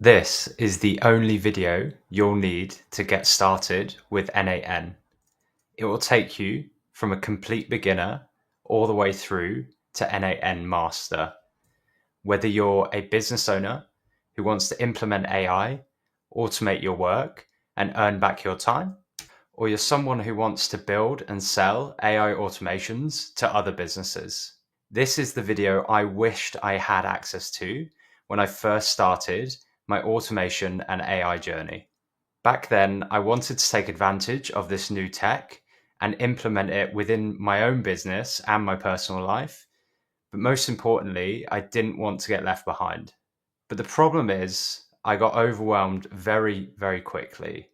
This is the only video you'll need to get started with N8N. It will take you from a complete beginner all the way through to N8N Master. Whether you're a business owner who wants to implement AI, automate your work, and earn back your time, or you're someone who wants to build and sell AI automations to other businesses. This is the video I wished I had access to when I first started my automation and AI journey. Back then, I wanted to take advantage of this new tech and implement it within my own business and my personal life. But most importantly, I didn't want to get left behind. But the problem is, I got overwhelmed very, very quickly.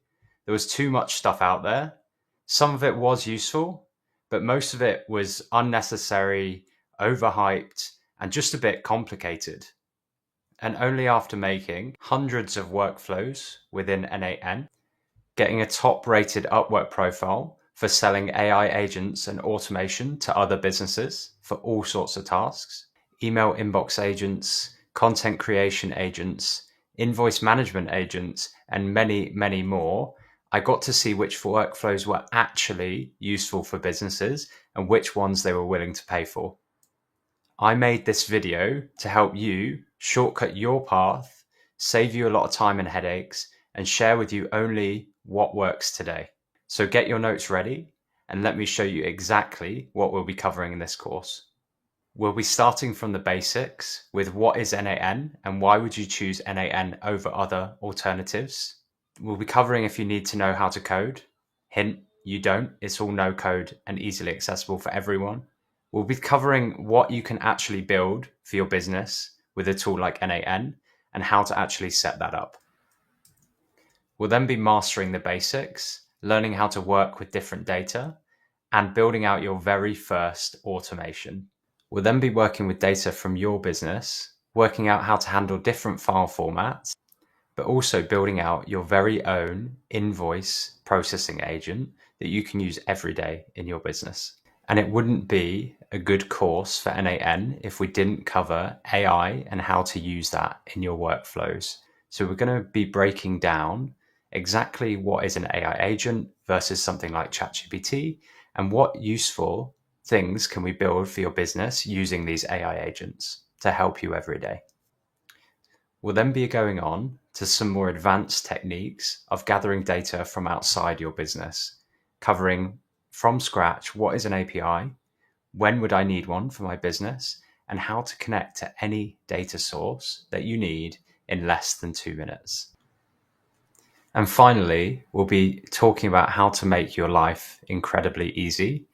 There was too much stuff out there. Some of it was useful, but most of it was unnecessary, overhyped, and just a bit complicated. And only after making hundreds of workflows within N8N, getting a top-rated Upwork profile for selling AI agents and automation to other businesses for all sorts of tasks, email inbox agents, content creation agents, invoice management agents, and many, many more, I got to see which workflows were actually useful for businesses and which ones they were willing to pay for. I made this video to help you shortcut your path, save you a lot of time and headaches, and share with you only what works today. So get your notes ready and let me show you exactly what we'll be covering in this course. We'll be starting from the basics with what is N8N and why would you choose N8N over other alternatives. We'll be covering if you need to know how to code. Hint, you don't. It's all no code and easily accessible for everyone. We'll be covering what you can actually build for your business with a tool like N8N and how to actually set that up. We'll then be mastering the basics, learning how to work with different data, and building out your very first automation. We'll then be working with data from your business, working out how to handle different file formats, but also building out your very own invoice processing agent that you can use every day in your business. And it wouldn't be a good course for N8N if we didn't cover AI and how to use that in your workflows. So we're going to be breaking down exactly what is an AI agent versus something like ChatGPT and what useful things can we build for your business using these AI agents to help you every day. We'll then be going on to some more advanced techniques of gathering data from outside your business, covering from scratch what is an API, when would I need one for my business, and how to connect to any data source that you need in less than 2 minutes. And finally, we'll be talking about how to make your life incredibly easy,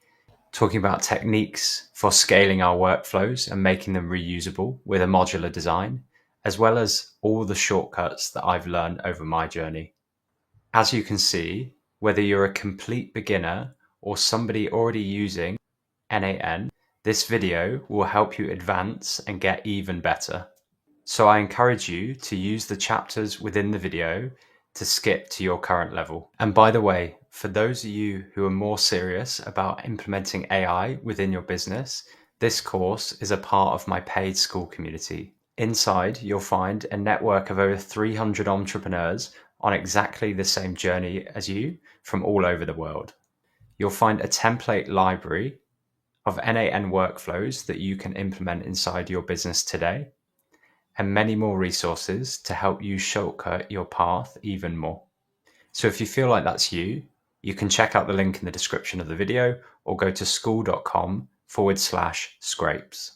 talking about techniques for scaling our workflows and making them reusable with a modular design, as well as all the shortcuts that I've learned over my journey. As you can see, whether you're a complete beginner or somebody already using N8N, this video will help you advance and get even better. So I encourage you to use the chapters within the video to skip to your current level. And by the way, for those of you who are more serious about implementing AI within your business, this course is a part of my paid school community. Inside, you'll find a network of over 300 entrepreneurs on exactly the same journey as you from all over the world. You'll find a template library of N8N workflows that you can implement inside your business today, and many more resources to help you shortcut your path even more. So if you feel like that's you, you can check out the link in the description of the video or go to school.com/scrapes.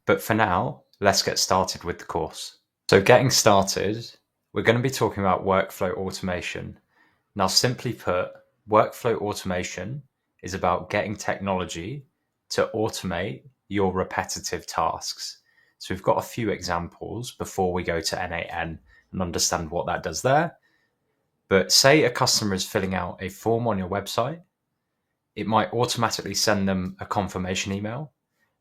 But for now, let's get started with the course. So getting started, we're going to be talking about workflow automation. Now, simply put, workflow automation is about getting technology to automate your repetitive tasks. So we've got a few examples before we go to N8N and understand what that does there. But say a customer is filling out a form on your website, it might automatically send them a confirmation email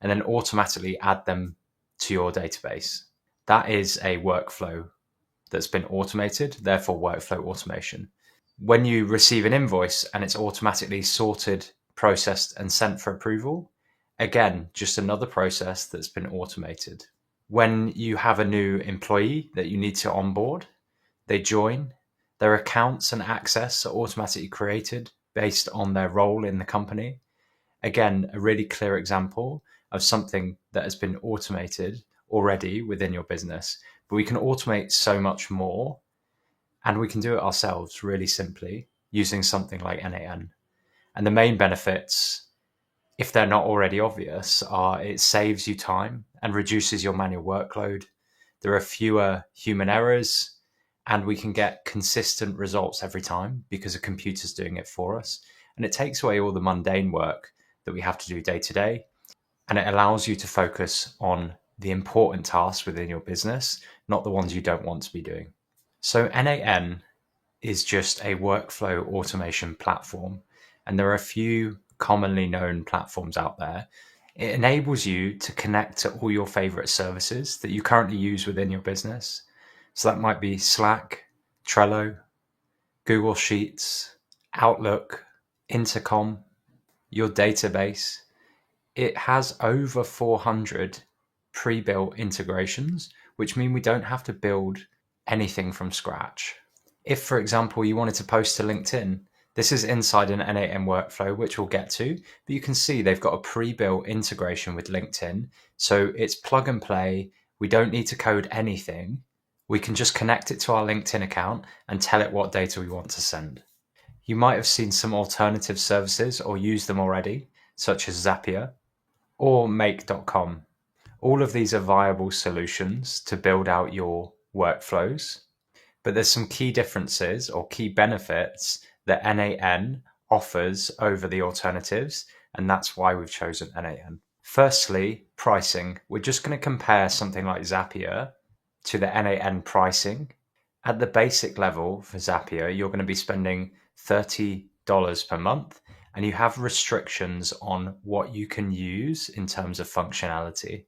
and then automatically add them to your database. That is a workflow that's been automated, therefore workflow automation. When you receive an invoice and it's automatically sorted, processed, and sent for approval, again, just another process that's been automated. When you have a new employee that you need to onboard, they join, their accounts and access are automatically created based on their role in the company. Again, a really clear example of something that has been automated already within your business. But we can automate so much more, and we can do it ourselves really simply using something like N8N. And the main benefits, if they're not already obvious, are it saves you time and reduces your manual workload. There are fewer human errors, and we can get consistent results every time because a computer's doing it for us. And it takes away all the mundane work that we have to do day to day. And it allows you to focus on the important tasks within your business, not the ones you don't want to be doing. So N8N is just a workflow automation platform. And there are a few commonly known platforms out there. It enables you to connect to all your favorite services that you currently use within your business. So that might be Slack, Trello, Google Sheets, Outlook, Intercom, your database. It has over 400 pre-built integrations, which mean we don't have to build anything from scratch. If, for example, you wanted to post to LinkedIn, this is inside an N8N workflow, which we'll get to, but you can see they've got a pre-built integration with LinkedIn. So it's plug and play. We don't need to code anything. We can just connect it to our LinkedIn account and tell it what data we want to send. You might have seen some alternative services or used them already, such as Zapier or Make.com. All of these are viable solutions to build out your workflows. But there's some key differences or key benefits that N8N offers over the alternatives, and that's why we've chosen N8N. Firstly, pricing. We're just going to compare something like Zapier to the N8N pricing. At the basic level for Zapier, you're going to be spending $30 per month, and you have restrictions on what you can use in terms of functionality.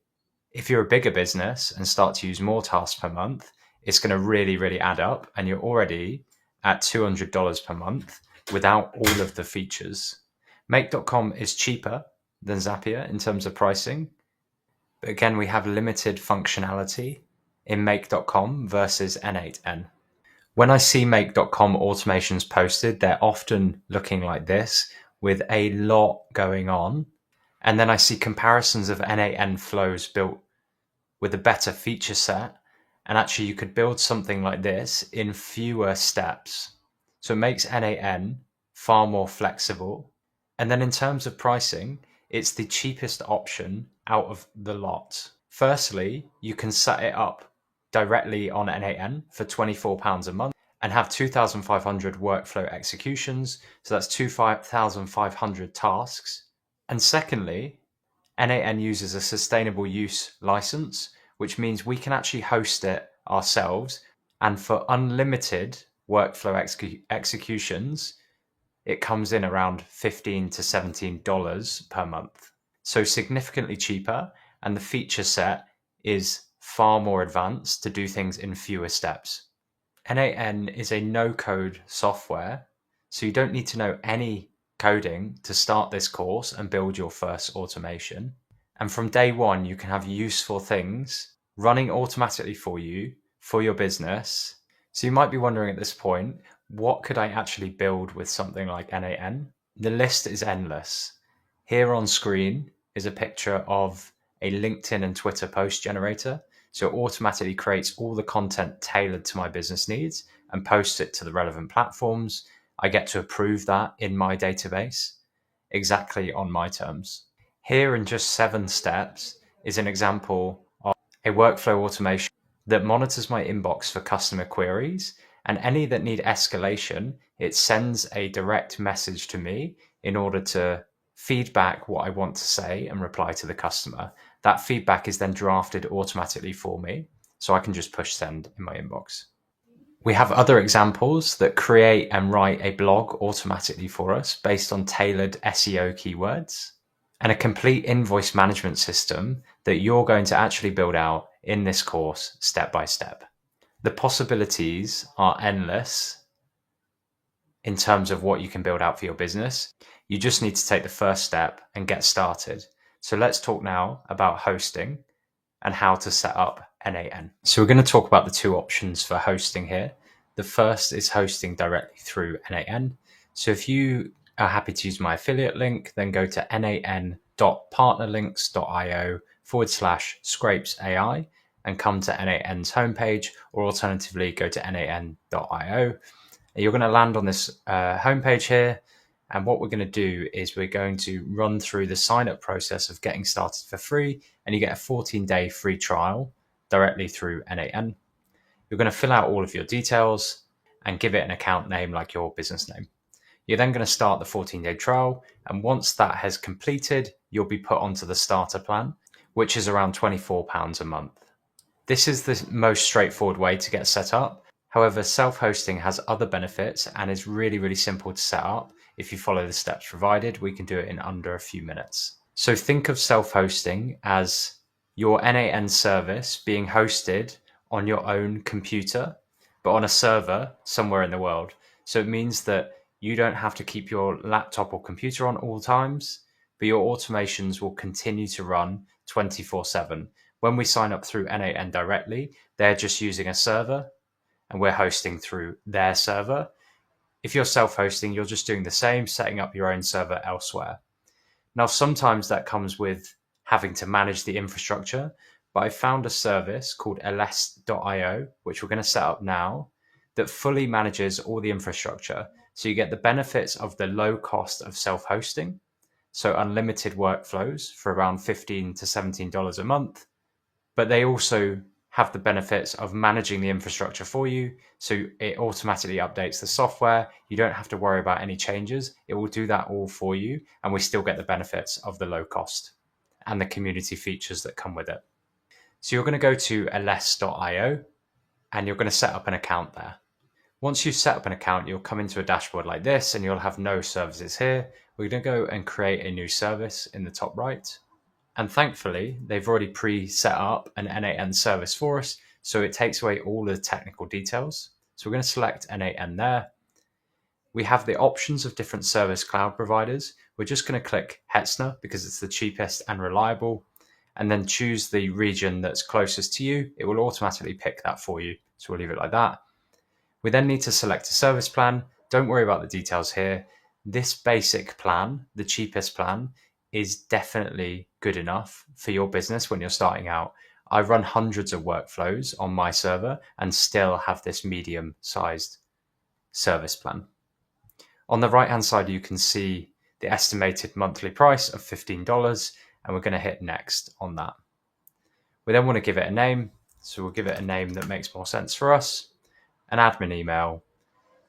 If you're a bigger business and start to use more tasks per month, it's going to really add up, and you're already at $200 per month without all of the features. Make.com is cheaper than Zapier in terms of pricing, but again, we have limited functionality in Make.com versus N8N. When I see Make.com automations posted, they're often looking like this with a lot going on. And then I see comparisons of N8N flows built with a better feature set. And actually, you could build something like this in fewer steps. So it makes N8N far more flexible. And then in terms of pricing, it's the cheapest option out of the lot. Firstly, you can set it up directly on N8N for £24 a month and have 2,500 workflow executions. So that's 2,500 tasks. And secondly, N8N uses a sustainable use license, which means we can actually host it ourselves. And for unlimited workflow executions, it comes in around $15 to $17 per month. So significantly cheaper, and the feature set is far more advanced to do things in fewer steps. N8N is a no-code software, so you don't need to know any coding to start this course and build your first automation. And from day one, you can have useful things running automatically for you, for your business. So you might be wondering at this point, what could I actually build with something like N8N? The list is endless. Here on screen is a picture of a LinkedIn and Twitter post generator. So it automatically creates all the content tailored to my business needs and posts it to the relevant platforms. I get to approve that in my database exactly on my terms. Here in just 7 steps is an example of a workflow automation that monitors my inbox for customer queries, and any that need escalation, it sends a direct message to me in order to feedback what I want to say and reply to the customer. That feedback is then drafted automatically for me, so I can just push send in my inbox. We have other examples that create and write a blog automatically for us based on tailored SEO keywords, and a complete invoice management system that you're going to actually build out in this course step by step. The possibilities are endless in terms of what you can build out for your business. You just need to take the first step and get started. So let's talk now about hosting and how to set up NAN. So we're going to talk about the two options for hosting here. The first is hosting directly through NAN. So if you are happy to use my affiliate link, then go to nan.partnerlinks.io/scrapesai and come to NAN's homepage, or alternatively go to nan.io. You're going to land on this homepage here. And what we're going to do is we're going to run through the sign up process of getting started for free. And you get a 14-day free trial directly through NAN. You're going to fill out all of your details and give it an account name like your business name. You're then going to start the 14-day trial. And once that has completed, you'll be put onto the starter plan, which is around £24 a month. This is the most straightforward way to get set up. However, self-hosting has other benefits and is really, really simple to set up. If you follow the steps provided, we can do it in under a few minutes. So think of self-hosting as your NAN service being hosted on your own computer, but on a server somewhere in the world. So it means that you don't have to keep your laptop or computer on all times, but your automations will continue to run 24/7. When we sign up through NAN directly, they're just using a server and we're hosting through their server. If you're self-hosting, you're just doing the same, setting up your own server elsewhere. Now, sometimes that comes with having to manage the infrastructure, but I found a service called ls.io, which we're going to set up now, that fully manages all the infrastructure. So you get the benefits of the low cost of self-hosting, so unlimited workflows for around $15 to $17 a month, but they also have the benefits of managing the infrastructure for you. So it automatically updates the software. You don't have to worry about any changes. It will do that all for you. And we still get the benefits of the low cost and the community features that come with it. So you're going to go to ls.io and you're going to set up an account there. Once you've set up an account, you'll come into a dashboard like this and you'll have no services here. We're going to go and create a new service in the top right. And thankfully, they've already pre-set up an NAN service for us, so it takes away all the technical details. So we're going to select NAN there. We have the options of different service cloud providers. We're just going to click Hetzner because it's the cheapest and reliable, and then choose the region that's closest to you. It will automatically pick that for you, so we'll leave it like that. We then need to select a service plan. Don't worry about the details here. This basic plan, the cheapest plan, is definitely good enough for your business when you're starting out. I run hundreds of workflows on my server and still have this medium-sized service plan. On the right-hand side, you can see the estimated monthly price of $15, and we're going to hit next on that. We then want to give it a name, so we'll give it a name that makes more sense for us, an admin email,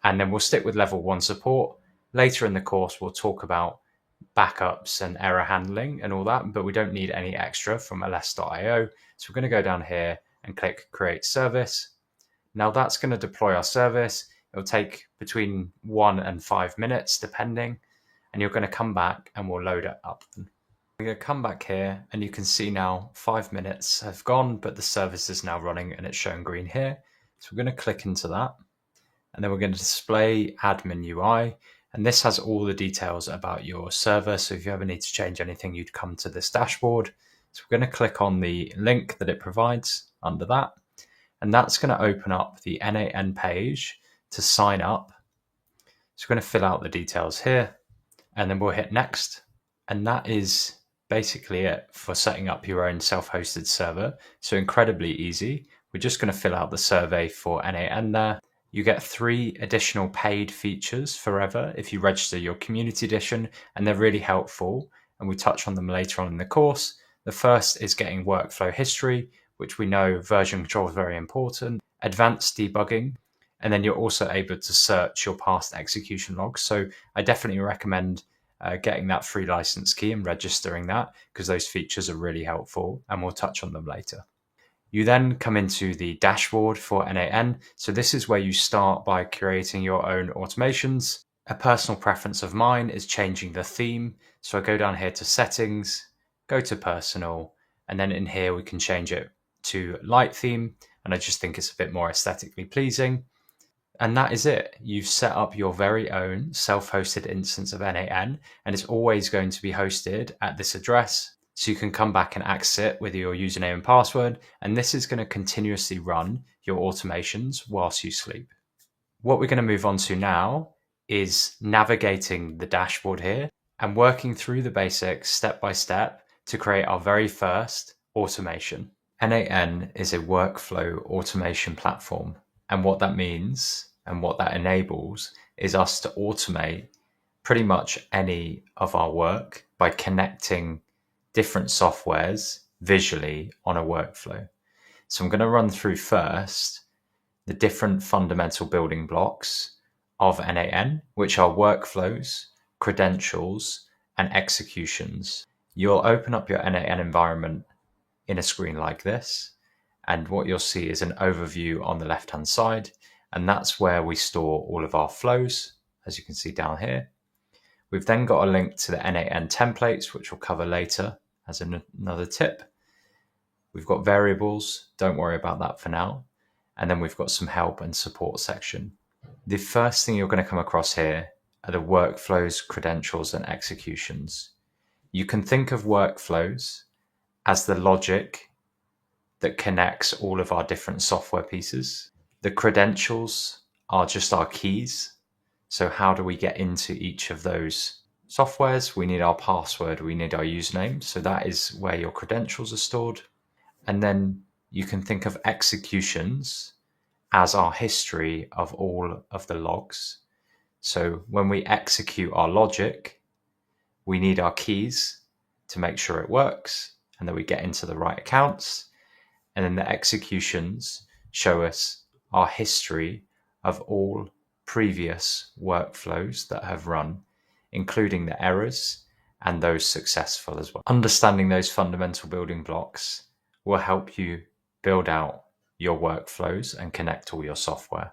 and then we'll stick with level 1 support. Later in the course, we'll talk about backups and error handling and all that, but we don't need any extra from ls.io. So we're going to go down here and click create service. Now that's going to deploy our service. It'll take between 1 and 5 minutes depending, and you're going to come back and we'll load it up. We're going to come back here and you can see now 5 minutes have gone, but the service is now running and it's showing green here. So we're going to click into that and then we're going to display admin UI. And this has all the details about your server. So if you ever need to change anything, you'd come to this dashboard. So we're going to click on the link that it provides under that. And that's going to open up the NAN page to sign up. So we're going to fill out the details here and then we'll hit next. And that is basically it for setting up your own self-hosted server. So incredibly easy. We're just going to fill out the survey for NAN there. You get 3 additional paid features forever if you register your community edition, and they're really helpful, and we touch on them later on in the course. The first is getting workflow history, which we know version control is very important, advanced debugging, and then you're also able to search your past execution logs. So I definitely recommend getting that free license key and registering that because those features are really helpful, and we'll touch on them later. You then come into the dashboard for NAN. So this is where you start by creating your own automations. A personal preference of mine is changing the theme. So I go down here to settings, go to personal, and then in here we can change it to light theme. And I just think it's a bit more aesthetically pleasing. And that is it. You've set up your very own self-hosted instance of NAN, and it's always going to be hosted at this address. So you can come back and exit with your username and password, and this is going to continuously run your automations whilst you sleep. What we're going to move on to now is navigating the dashboard here and working through the basics step by step to create our very first automation. N8N is a workflow automation platform, and what that means and what that enables is us to automate pretty much any of our work by connecting different softwares visually on a workflow. So I'm going to run through first the different fundamental building blocks of N8N, which are workflows, credentials, and executions. You'll open up your N8N environment in a screen like this, and what you'll see is an overview on the left-hand side, and that's where we store all of our flows, as you can see down here. We've then got a link to the N8N templates, which we'll cover later as another tip. We've got variables, don't worry about that for now. And then we've got some help and support section. The first thing you're going to come across here are the workflows, credentials, and executions. You can think of workflows as the logic that connects all of our different software pieces. The credentials are just our keys. So how do we get into each of those softwares? We need our password, we need our username. So that is where your credentials are stored. And then you can think of executions as our history of all of the logs. So when we execute our logic, we need our keys to make sure it works and that we get into the right accounts. And then the executions show us our history of all previous workflows that have run, including the errors and those successful as well. Understanding those fundamental building blocks will help you build out your workflows and connect all your software.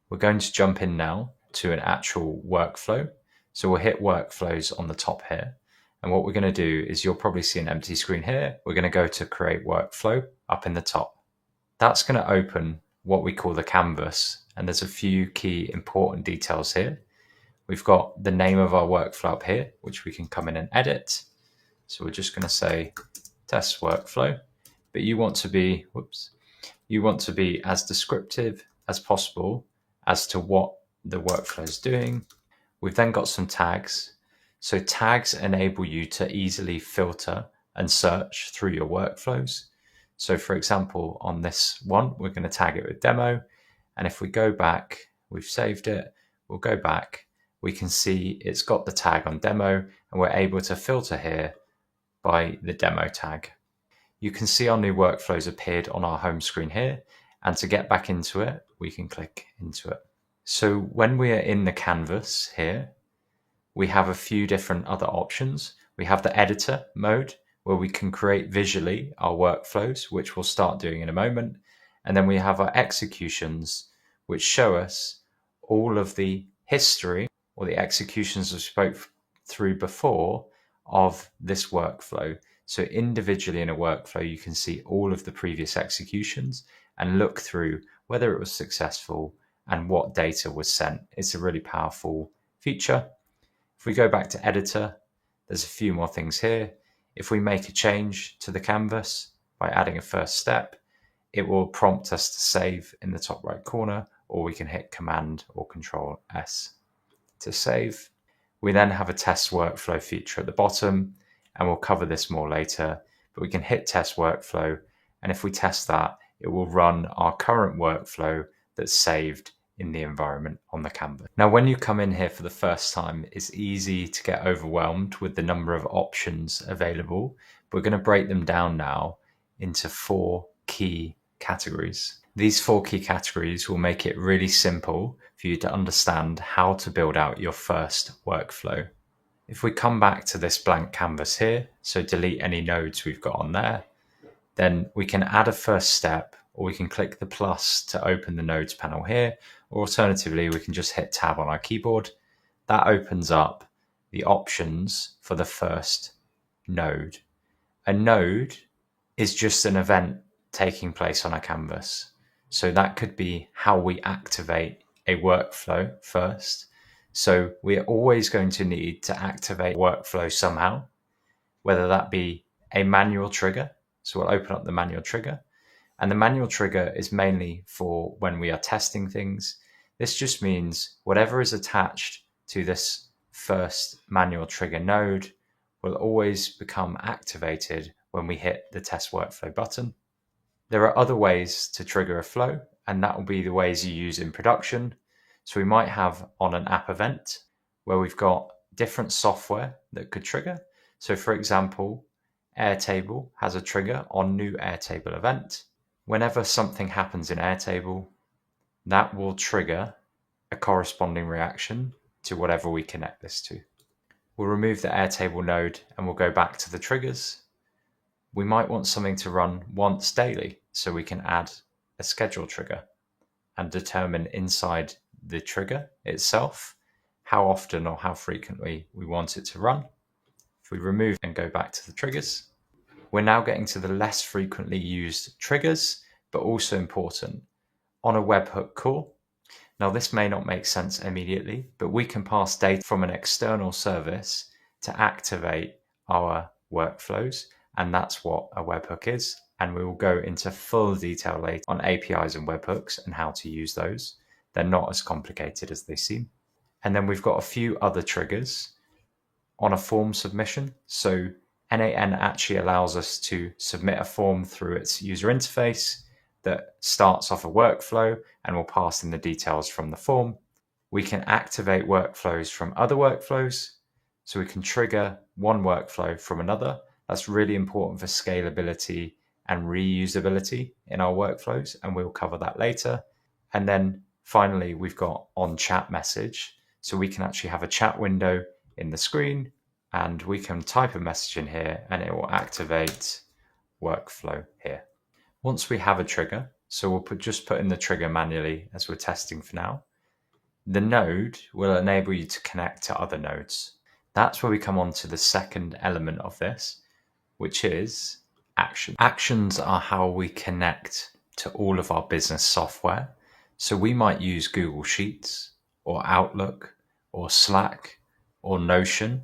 We're going to jump in now to an actual workflow. So we'll hit workflows on the top here. And what we're going to do is you'll probably see an empty screen here. We're going to go to create workflow up in the top. That's going to open what we call the canvas. And there's a few key important details here. We've got the name of our workflow up here, which we can come in and edit. So we're just going to say test workflow, but you want to be, as descriptive as possible as to what the workflow is doing. We've then got some tags. So tags enable you to easily filter and search through your workflows. So for example, on this one, we're going to tag it with demo. And if we go back, we've saved it, we'll go back, we can see it's got the tag on demo, and we're able to filter here by the demo tag. You can see our new workflows appeared on our home screen here. And to get back into it, we can click into it. So when we are in the canvas here, we have a few different other options. We have the editor mode where we can create visually our workflows, which we'll start doing in a moment. And then we have our executions, which show us all of the history or the executions we spoke through before of this workflow. So individually in a workflow, you can see all of the previous executions and look through whether it was successful and what data was sent. It's a really powerful feature. If we go back to editor, there's a few more things here. If we make a change to the canvas by adding a first step, it will prompt us to save in the top right corner, or we can hit Command or Control S to save. We then have a test workflow feature at the bottom, and we'll cover this more later, but we can hit test workflow. And if we test that, it will run our current workflow that's saved in the environment on the canvas. Now, when you come in here for the first time, it's easy to get overwhelmed with the number of options available. We're going to break them down now into 4 key categories. These 4 key categories will make it really simple for you to understand how to build out your first workflow. If we come back to this blank canvas here, so delete any nodes we've got on there, then we can add a first step, or we can click the plus to open the nodes panel here, or alternatively, we can just hit tab on our keyboard. That opens up the options for the first node. A node is just an event taking place on our canvas. So that could be how we activate a workflow first. So we're always going to need to activate workflow somehow, whether that be a manual trigger. So we'll open up the manual trigger. And the manual trigger is mainly for when we are testing things. This just means whatever is attached to this first manual trigger node will always become activated when we hit the test workflow button. There are other ways to trigger a flow, and that will be the ways you use in production. So we might have on an app event where we've got different software that could trigger. So for example, Airtable has a trigger on new Airtable event. Whenever something happens in Airtable, that will trigger a corresponding reaction to whatever we connect this to. We'll remove the Airtable node and we'll go back to the triggers. We might want something to run once daily, so we can add a schedule trigger and determine inside the trigger itself how often or how frequently we want it to run. If we remove and go back to the triggers, we're now getting to the less frequently used triggers, but also important. On a webhook call, now this may not make sense immediately, but we can pass data from an external service to activate our workflows, and that's what a webhook is. And we will go into full detail later on APIs and webhooks and how to use those. They're not as complicated as they seem. And then we've got a few other triggers on a form submission. So NAN actually allows us to submit a form through its user interface that starts off a workflow and will pass in the details from the form. We can activate workflows from other workflows. So we can trigger one workflow from another. That's really important for scalability and reusability in our workflows, and we'll cover that later. And then finally, we've got on chat message. So we can actually have a chat window in the screen, and we can type a message in here and it will activate workflow here. Once we have a trigger, so we'll just put in the trigger manually as we're testing for now, the node will enable you to connect to other nodes. That's where we come on to the second element of this, which is action. Actions are how we connect to all of our business software. So we might use Google Sheets or Outlook or Slack or Notion.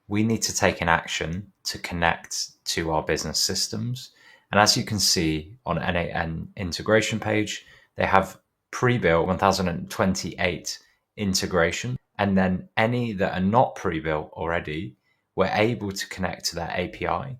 We need to take an action to connect to our business systems. And as you can see on NAN integration page, they have pre-built 1028 integration. And then any that are not pre-built already, we're able to connect to their API.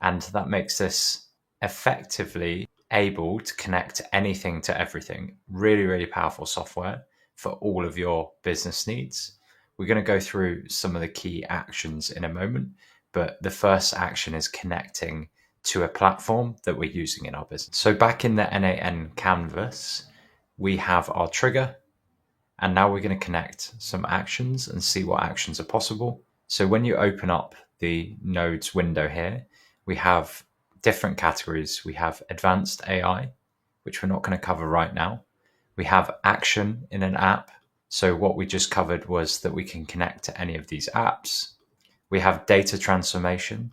And that makes this effectively able to connect anything to everything. Really, really powerful software for all of your business needs. We're going to go through some of the key actions in a moment, but the first action is connecting to a platform that we're using in our business. So back in the NAN canvas, we have our trigger, and now we're going to connect some actions and see what actions are possible. So when you open up the nodes window here, we have different categories. We have advanced AI, which we're not going to cover right now. We have action in an app. So what we just covered was that we can connect to any of these apps. We have data transformation.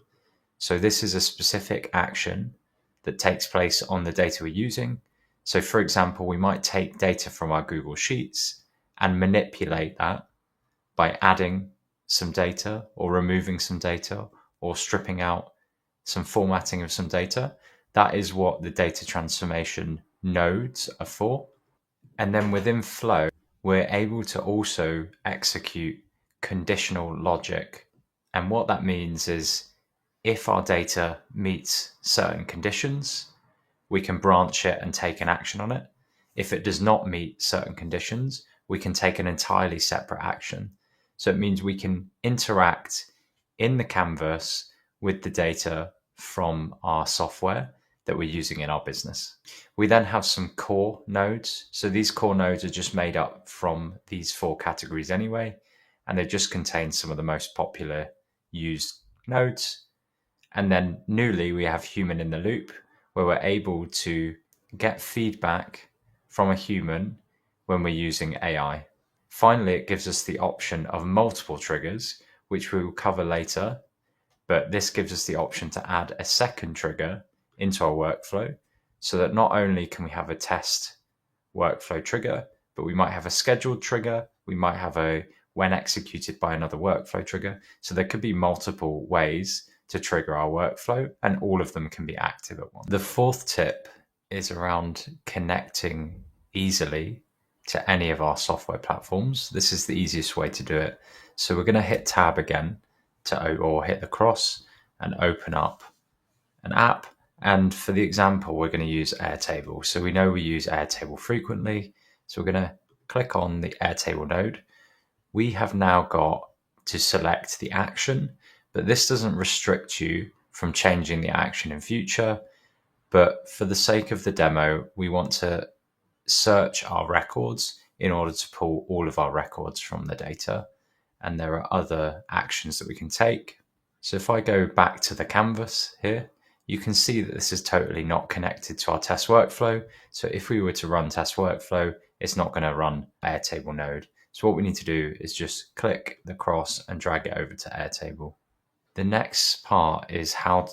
So this is a specific action that takes place on the data we're using. So for example, we might take data from our Google Sheets and manipulate that by adding some data or removing some data or stripping out some formatting of some data. That is what the data transformation nodes are for. And then within Flow, we're able to also execute conditional logic. And what that means is if our data meets certain conditions, we can branch it and take an action on it. If it does not meet certain conditions, we can take an entirely separate action. So it means we can interact in the canvas with the data from our software that we're using in our business. We then have some core nodes. So these core nodes are just made up from these 4 categories anyway, and they just contain some of the most popular used nodes. And then newly, we have human in the loop, where we're able to get feedback from a human when we're using AI. Finally, it gives us the option of multiple triggers, which we will cover later. But this gives us the option to add a second trigger into our workflow, so that not only can we have a test workflow trigger, but we might have a scheduled trigger. We might have a when executed by another workflow trigger. So there could be multiple ways to trigger our workflow, and all of them can be active at once. The fourth tip is around connecting easily to any of our software platforms. This is the easiest way to do it. So we're going to hit tab again or hit the cross and open up an app. And for the example, we're going to use Airtable. So we know we use Airtable frequently. So we're going to click on the Airtable node. We have now got to select the action, but this doesn't restrict you from changing the action in future. But for the sake of the demo, we want to search our records in order to pull all of our records from the data. And there are other actions that we can take. So if I go back to the canvas here, you can see that this is totally not connected to our test workflow. So if we were to run test workflow, it's not going to run Airtable node. So what we need to do is just click the cross and drag it over to Airtable. The next part is how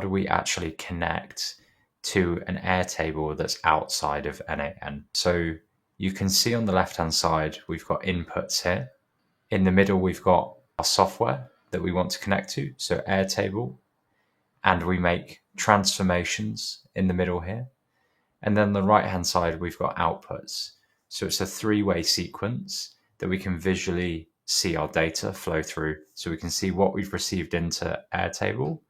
do we actually connect to an Airtable that's outside of NAN. So you can see on the left-hand side, we've got inputs here. In the middle, we've got our software that we want to connect to, so Airtable, and we make transformations in the middle here. And then on the right-hand side, we've got outputs. So it's a three-way sequence that we can visually see our data flow through. So we can see what we've received into Airtable.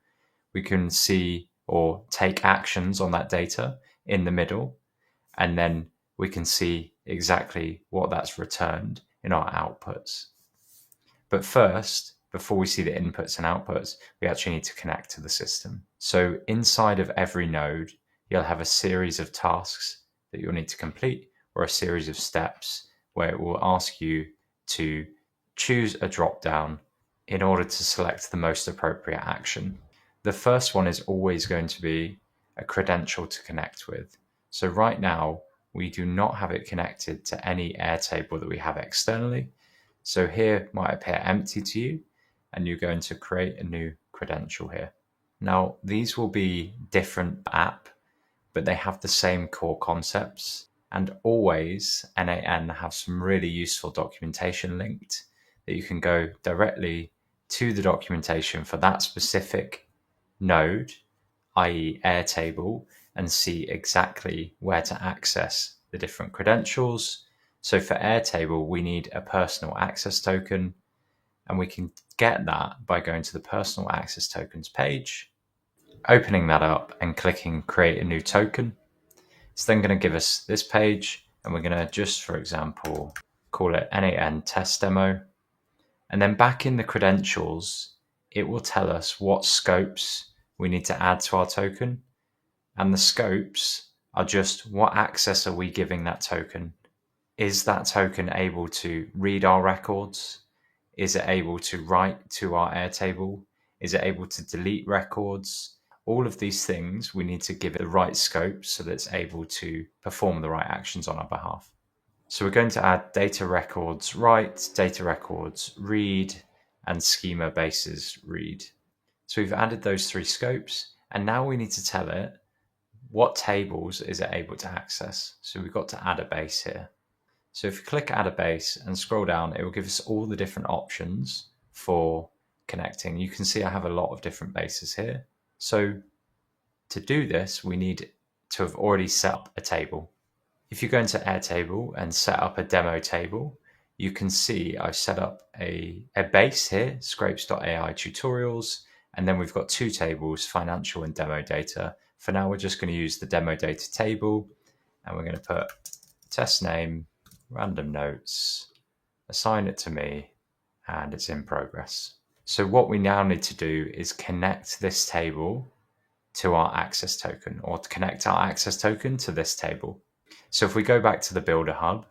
We can see or take actions on that data in the middle, and then we can see exactly what that's returned in our outputs. But first, before we see the inputs and outputs, we actually need to connect to the system. So inside of every node, you'll have a series of tasks that you'll need to complete, or a series of steps where it will ask you to choose a drop-down in order to select the most appropriate action. The first one is always going to be a credential to connect with. So right now, we do not have it connected to any Airtable that we have externally. So here might appear empty to you, and you're going to create a new credential here. Now, these will be different app, but they have the same core concepts. And always, NAN have some really useful documentation linked that you can go directly to the documentation for that specific node, i.e. Airtable, and see exactly where to access the different credentials. So for Airtable, we need a personal access token, and we can get that by going to the personal access tokens page, opening that up and clicking create a new token. It's then going to give us this page, and we're going to just, for example, call it NAN test demo. And then back in the credentials, it will tell us what scopes we need to add to our token. And the scopes are just what access are we giving that token? Is that token able to read our records? Is it able to write to our Airtable? Is it able to delete records? All of these things, we need to give it the right scope so that it's able to perform the right actions on our behalf. So we're going to add data records write, data records read, and schema bases read. So we've added those three scopes, and now we need to tell it what tables is it able to access. So we've got to add a base here. So if you click add a base and scroll down, it will give us all the different options for connecting. You can see I have a lot of different bases here. So to do this, we need to have already set up a table. If you go into Airtable and set up a demo table, you can see I've set up a base here, scrapes.ai tutorials, and then we've got two tables, financial and demo data. For now, we're just going to use the demo data table, and we're going to put test name, random notes, assign it to me, and it's in progress. So what we now need to do is connect this table to our access token, or to connect our access token to this table. So if we go back to the Builder Hub,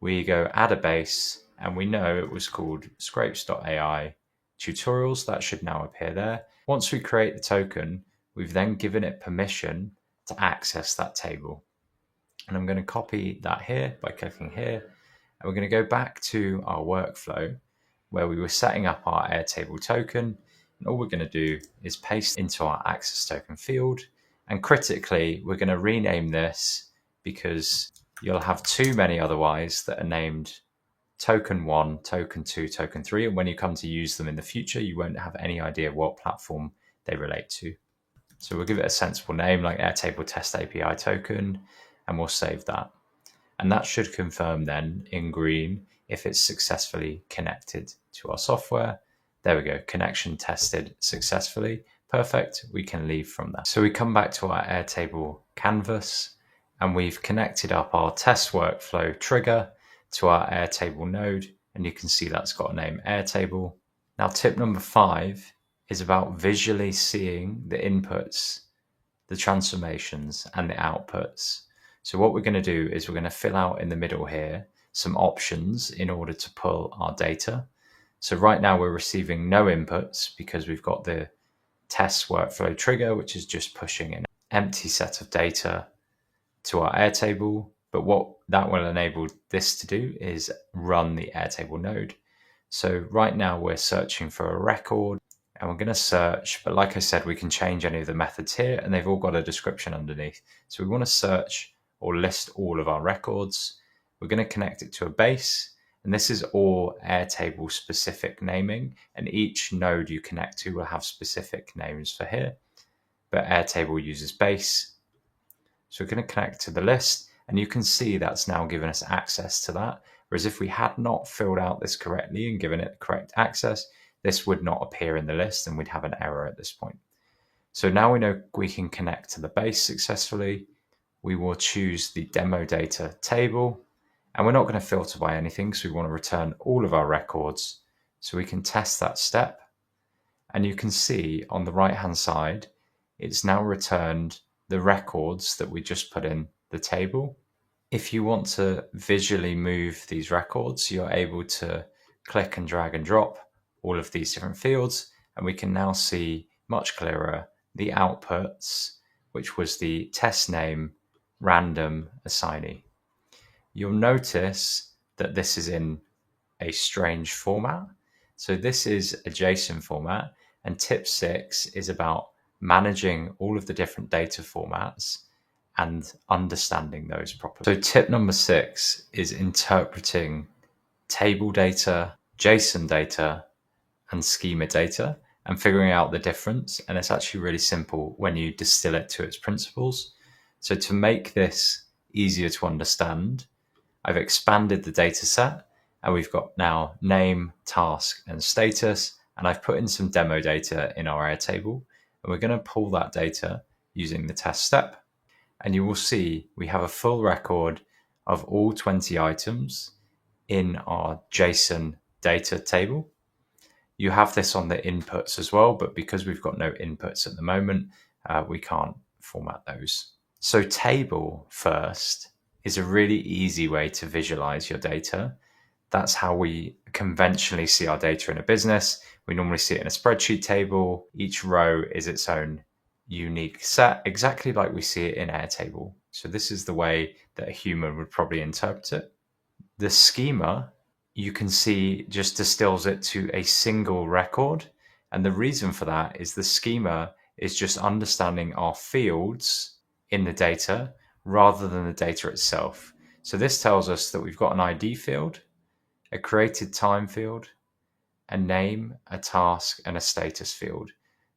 we go add a base, and we know it was called scrapes.ai tutorials. That should now appear there. Once we create the token, we've then given it permission to access that table. And I'm going to copy that here by clicking here. And we're going to go back to our workflow where we were setting up our Airtable token. And all we're going to do is paste into our access token field. And critically, we're going to rename this, because you'll have too many otherwise that are named token 1, token 2, token 3, and when you come to use them in the future, you won't have any idea what platform they relate to. So we'll give it a sensible name like Airtable Test API token, and we'll save that. And that should confirm then in green if it's successfully connected to our software. There we go, connection tested successfully. Perfect, we can leave from there. So we come back to our Airtable canvas and we've connected up our test workflow trigger to our Airtable node, and you can see that's got a name Airtable. Now tip number 5 is about visually seeing the inputs, the transformations and the outputs. So what we're going to do is we're going to fill out in the middle here some options in order to pull our data. So right now we're receiving no inputs because we've got the test workflow trigger, which is just pushing an empty set of data to our Airtable. But what that will enable this to do is run the Airtable node. So right now we're searching for a record and we're going to search, but like I said, we can change any of the methods here and they've all got a description underneath. So we want to search or list all of our records. We're going to connect it to a base, and this is all Airtable specific naming, and each node you connect to will have specific names for here, but Airtable uses base. So we're going to connect to the list, and you can see that's now given us access to that. Whereas if we had not filled out this correctly and given it the correct access, this would not appear in the list and we'd have an error at this point. So now we know we can connect to the base successfully. We will choose the demo data table, and we're not going to filter by anything because we want to return all of our records. So we can test that step, and you can see on the right hand side, it's now returned the records that we just put in the table. If you want to visually move these records, you're able to click and drag and drop all of these different fields, and we can now see much clearer the outputs, which was the test name random assignee. You'll notice that this is in a strange format. So this is a JSON format, and tip 6 is about managing all of the different data formats and understanding those properly. So tip number 6 is interpreting table data, JSON data, and schema data and figuring out the difference. And it's actually really simple when you distill it to its principles. So to make this easier to understand, I've expanded the data set and we've got now name, task, and status. And I've put in some demo data in our Airtable, and we're going to pull that data using the test step. And you will see we have a full record of all 20 items in our JSON data table. You have this on the inputs as well, but because we've got no inputs at the moment, we can't format those. So table first is a really easy way to visualize your data. That's how we conventionally see our data in a business. We normally see it in a spreadsheet table. Each row is its own unique set, exactly like we see it in Airtable. So this is the way that a human would probably interpret it. The schema, you can see, just distills it to a single record. And the reason for that is the schema is just understanding our fields in the data rather than the data itself. So this tells us that we've got an ID field, a created time field, a name, a task, and a status field.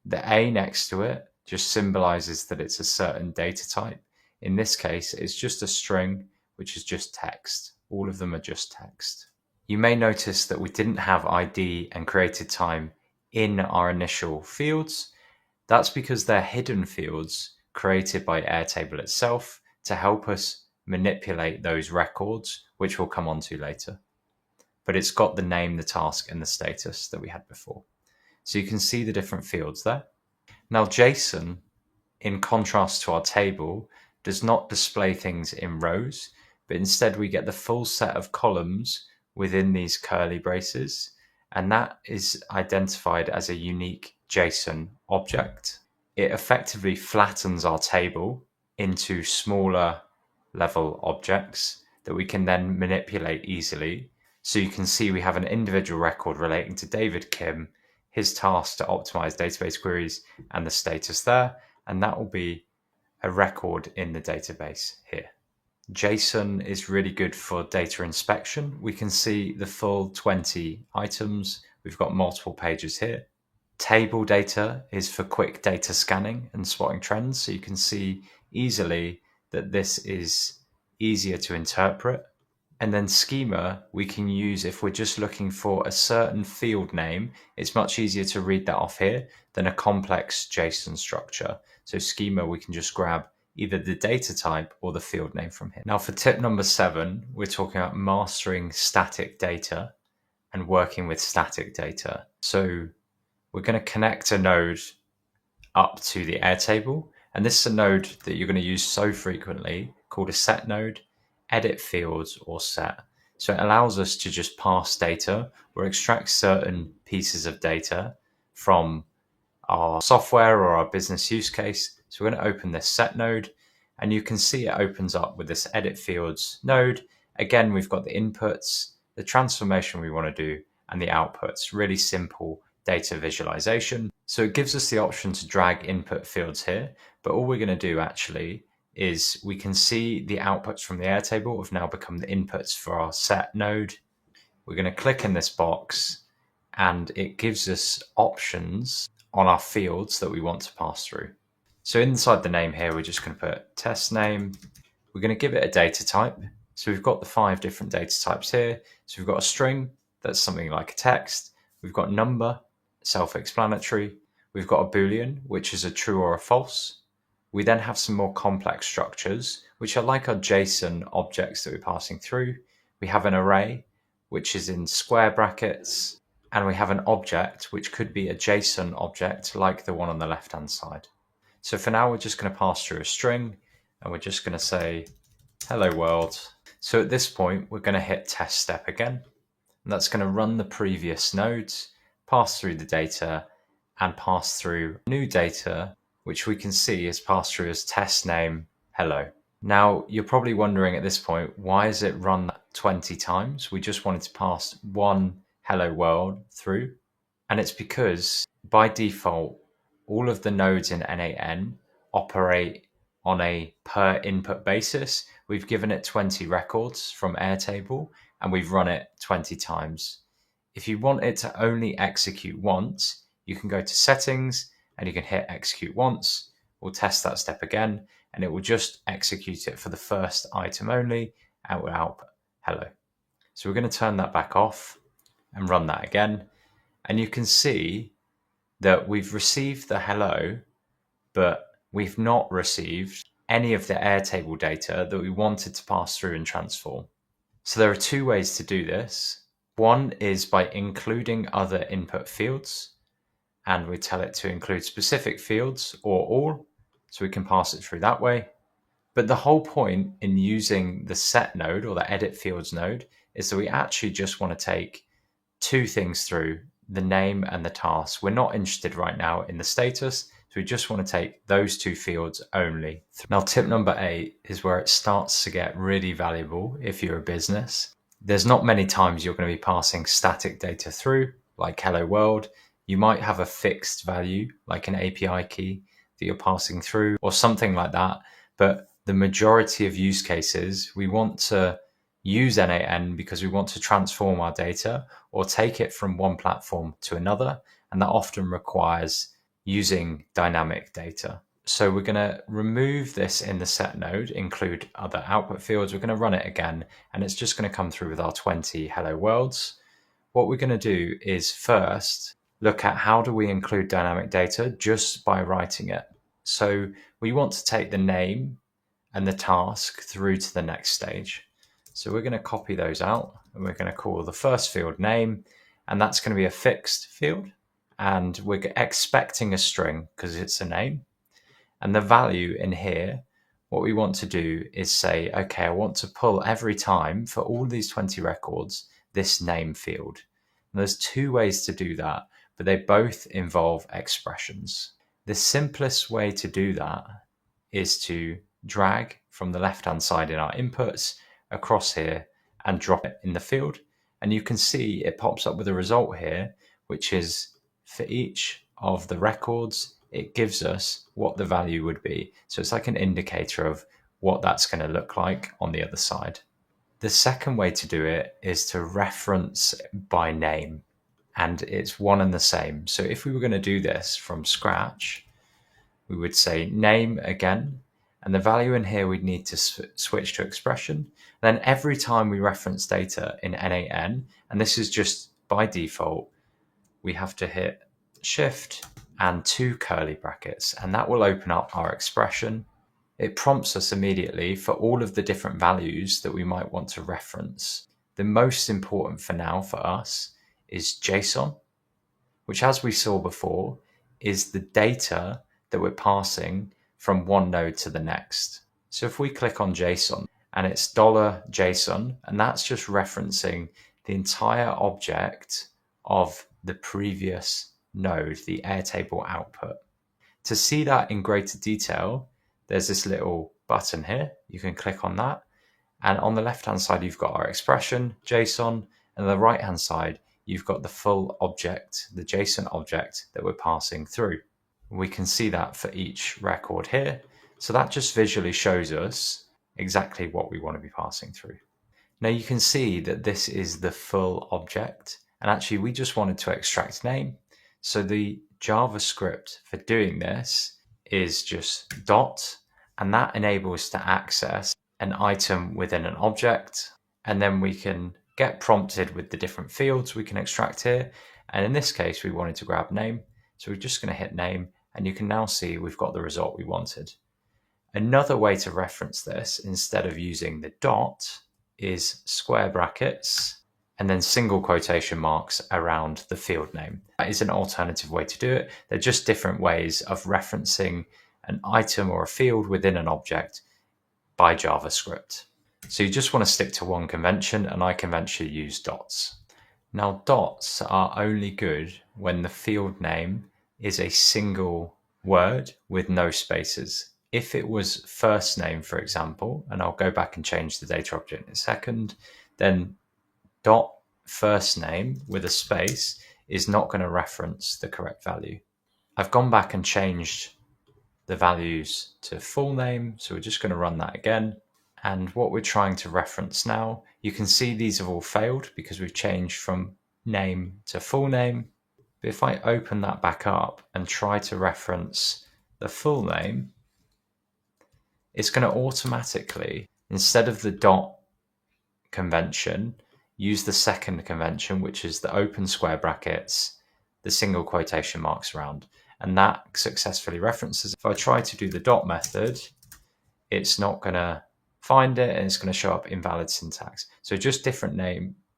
The A next to it just symbolizes that it's a certain data type. In this case, it's just a string, which is just text. All of them are just text. You may notice that we didn't have ID and created time in our initial fields. That's because they're hidden fields created by Airtable itself to help us manipulate those records, which we'll come on to later. But it's got the name, the task, and the status that we had before. So you can see the different fields there. Now JSON, in contrast to our table, does not display things in rows, but instead we get the full set of columns within these curly braces, and that is identified as a unique JSON object. It effectively flattens our table into smaller level objects that we can then manipulate easily. So you can see we have an individual record relating to David Kim, his task to optimize database queries, and the status there, and that will be a record in the database here. JSON is really good for data inspection. We can see the full 20 items. We've got multiple pages here. Table data is for quick data scanning and spotting trends. So you can see easily that this is easier to interpret. And then schema we can use if we're just looking for a certain field name. It's much easier to read that off here than a complex JSON structure. So schema, we can just grab either the data type or the field name from here. Now for tip number 7, we're talking about mastering static data and working with static data. So we're going to connect a node up to the Airtable. And this is a node that you're going to use so frequently called a set node, edit fields or set. So it allows us to just pass data or extract certain pieces of data from our software or our business use case. So we're going to open this set node and you can see it opens up with this edit fields node. Again, we've got the inputs, the transformation we want to do, and the outputs. Really simple data visualization. So it gives us the option to drag input fields here, but all we're going to do actually is we can see the outputs from the Airtable have now become the inputs for our set node. We're going to click in this box and it gives us options on our fields that we want to pass through. So inside the name here, we're just going to put test name. We're going to give it a data type. So we've got the 5 different data types here. So we've got a string, that's something like a text. We've got number, self-explanatory. We've got a Boolean, which is a true or a false. We then have some more complex structures, which are like our JSON objects that we're passing through. We have an array, which is in square brackets, and we have an object, which could be a JSON object like the one on the left-hand side. So for now, we're just going to pass through a string, and we're just going to say, hello world. So at this point, we're going to hit test step again, and that's going to run the previous nodes, pass through the data, and pass through new data, which we can see is passed through as test name hello. Now, you're probably wondering at this point, why is it run 20 times? We just wanted to pass one hello world through. And it's because by default, all of the nodes in N8N operate on a per input basis. We've given it 20 records from Airtable and we've run it 20 times. If you want it to only execute once, you can go to settings and you can hit execute once. We'll test that step again and it will just execute it for the first item only and will output hello. So we're going to turn that back off and run that again. And you can see that we've received the hello, but we've not received any of the Airtable data that we wanted to pass through and transform. So there are 2 ways to do this. One is by including other input fields, and we tell it to include specific fields or all, so we can pass it through that way. But the whole point in using the set node or the edit fields node is that we actually just want to take 2 things through, the name and the task. We're not interested right now in the status, so we just want to take those 2 fields only. Now, tip number 8 is where it starts to get really valuable if you're a business. There's not many times you're going to be passing static data through, like hello world. You might have a fixed value, like an API key that you're passing through or something like that. But the majority of use cases, we want to use N8N because we want to transform our data or take it from one platform to another. And that often requires using dynamic data. So we're going to remove this in the set node, include other output fields. We're going to run it again, and it's just going to come through with our 20 hello worlds. What we're going to do is first look at how do we include dynamic data just by writing it. So we want to take the name and the task through to the next stage. So we're going to copy those out and we're going to call the first field name, and that's going to be a fixed field. And we're expecting a string because it's a name. And the value in here, what we want to do is say, okay, I want to pull every time for all these 20 records, this name field. And there's 2 ways to do that, but they both involve expressions. The simplest way to do that is to drag from the left-hand side in our inputs across here and drop it in the field. And you can see it pops up with a result here, which is for each of the records, it gives us what the value would be. So it's like an indicator of what that's going to look like on the other side. The second way to do it is to reference by name, and it's one and the same. So if we were going to do this from scratch, we would say name again, and the value in here we'd need to switch to expression. Then every time we reference data in NaN, and this is just by default, we have to hit Shift and 2 curly brackets, and that will open up our expression. It prompts us immediately for all of the different values that we might want to reference. The most important for now for us is JSON, which, as we saw before, is the data that we're passing from one node to the next. So if we click on JSON and it's $JSON, and that's just referencing the entire object of the previous node, the Airtable output. To see that in greater detail, there's this little button here. You can click on that. And on the left-hand side, you've got our expression, JSON, and on the right-hand side, you've got the full object, the JSON object that we're passing through. We can see that for each record here. So that just visually shows us exactly what we want to be passing through. Now you can see that this is the full object, and actually we just wanted to extract name. So the JavaScript for doing this is just dot, and that enables to access an item within an object, and then we can get prompted with the different fields we can extract here. And in this case, we wanted to grab name, so we're just going to hit name, and you can now see we've got the result we wanted. Another way to reference this, instead of using the dot, is square brackets and then single quotation marks around the field name. That is an alternative way to do it. They're just different ways of referencing an item or a field within an object by JavaScript. So you just want to stick to one convention, and I conventionally use dots. Now dots are only good when the field name is a single word with no spaces. If it was first name, for example, and I'll go back and change the data object in a second, then dot first name with a space is not going to reference the correct value. I've gone back and changed the values to full name, so we're just going to run that again. And what we're trying to reference now, you can see these have all failed because we've changed from name to full name. But if I open that back up and try to reference the full name, it's going to automatically, instead of the dot convention, use the second convention, which is the open square brackets, the single quotation marks around, and that successfully references. If I try to do the dot method, it's not going to find it, and it's going to show up invalid syntax. So just different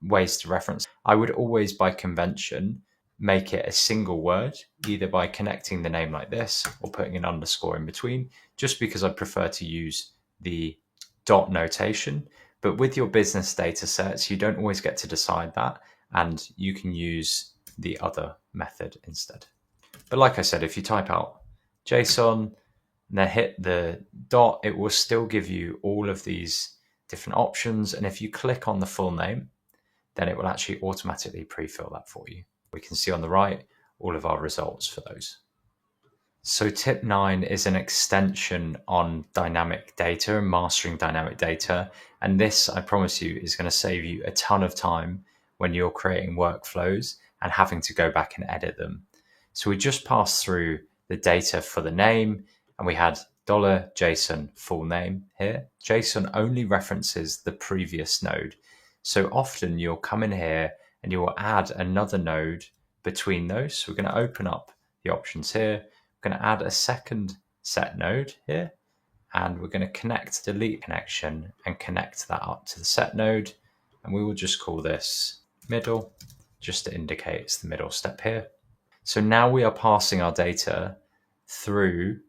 ways to reference. I would always, by convention, make it a single word, either by connecting the name like this or putting an underscore in between, just because I prefer to use the dot notation. But with your business data sets, you don't always get to decide that, and you can use the other method instead. But like I said, if you type out JSON and then hit the dot, it will still give you all of these different options. And if you click on the full name, then it will actually automatically pre-fill that for you. We can see on the right all of our results for those. So tip 9 is an extension on dynamic data and mastering dynamic data. And this, I promise you, is going to save you a ton of time when you're creating workflows and having to go back and edit them. So we just passed through the data for the name, and we had $JSON full name here. JSON only references the previous node. So often you'll come in here and you will add another node between those. So we're going to open up the options here. We're going to add a second set node here, and we're going to connect delete connection and connect that up to the set node. And we will just call this middle, just to indicate it's the middle step here. So now we are passing our data through